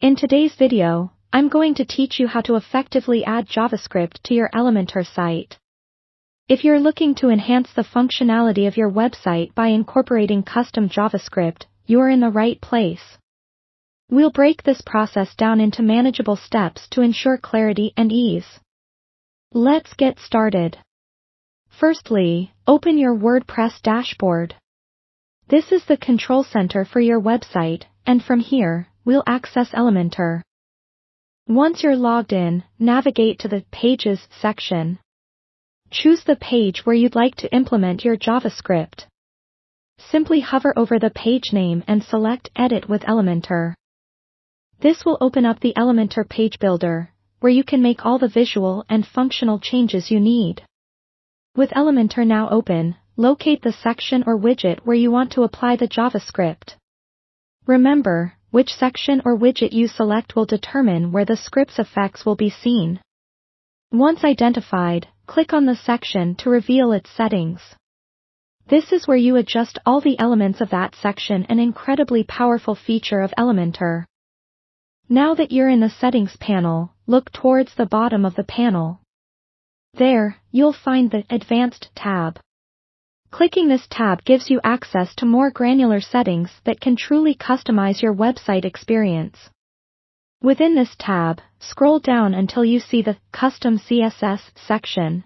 In today's video, I'm going to teach you how to effectively add JavaScript to your Elementor site. If you're looking to enhance the functionality of your website by incorporating custom JavaScript, you're in the right place. We'll break this process down into manageable steps to ensure clarity and ease. Let's get started. Firstly, open your WordPress dashboard. This is the control center for your website, and from here, we'll access Elementor. Once you're logged in, navigate to the Pages section. Choose the page where you'd like to implement your JavaScript. Simply hover over the page name and select Edit with Elementor. This will open up the Elementor page builder, where you can make all the visual and functional changes you need. With Elementor now open, locate the section or widget where you want to apply the JavaScript. Remember, which section or widget you select will determine where the script's effects will be seen. Once identified, click on the section to reveal its settings. This is where you adjust all the elements of that section, an incredibly powerful feature of Elementor. Now that you're in the Settings panel, look towards the bottom of the panel. There, you'll find the Advanced tab. Clicking this tab gives you access to more granular settings that can truly customize your website experience. Within this tab, scroll down until you see the Custom CSS section.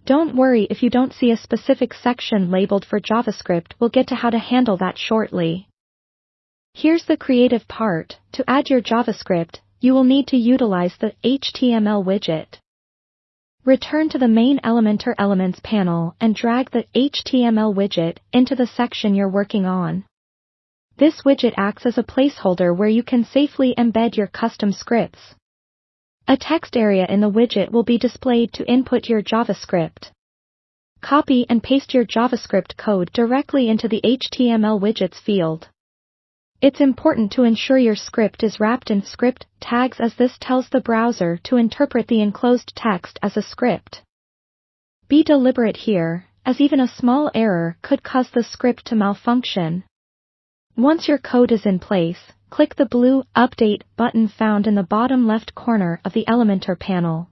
Don't worry if you don't see a specific section labeled for JavaScript, we'll get to how to handle that shortly. Here's the creative part. To add your JavaScript, you will need to utilize the HTML widget. Return to the main Elementor Elements panel and drag the HTML widget into the section you're working on. This widget acts as a placeholder where you can safely embed your custom scripts. A text area in the widget will be displayed to input your JavaScript. Copy and paste your JavaScript code directly into the HTML widgets field. It's important to ensure your script is wrapped in script tags, as this tells the browser to interpret the enclosed text as a script. Be deliberate here, as even a small error could cause the script to malfunction. Once your code is in place, click the blue Update button found in the bottom left corner of the Elementor panel.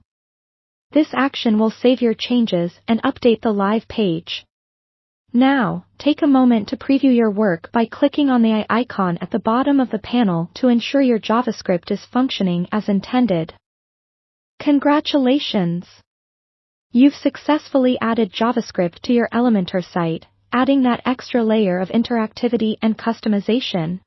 This action will save your changes and update the live page. Now, take a moment to preview your work by clicking on the eye icon at the bottom of the panel to ensure your JavaScript is functioning as intended. Congratulations! You've successfully added JavaScript to your Elementor site, adding that extra layer of interactivity and customization.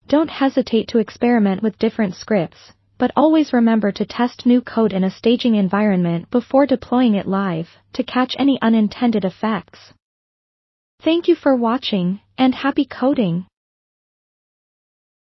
Don't hesitate to experiment with different scripts, but always remember to test new code in a staging environment before deploying it live, to catch any unintended effects. Thank you for watching, and happy coding!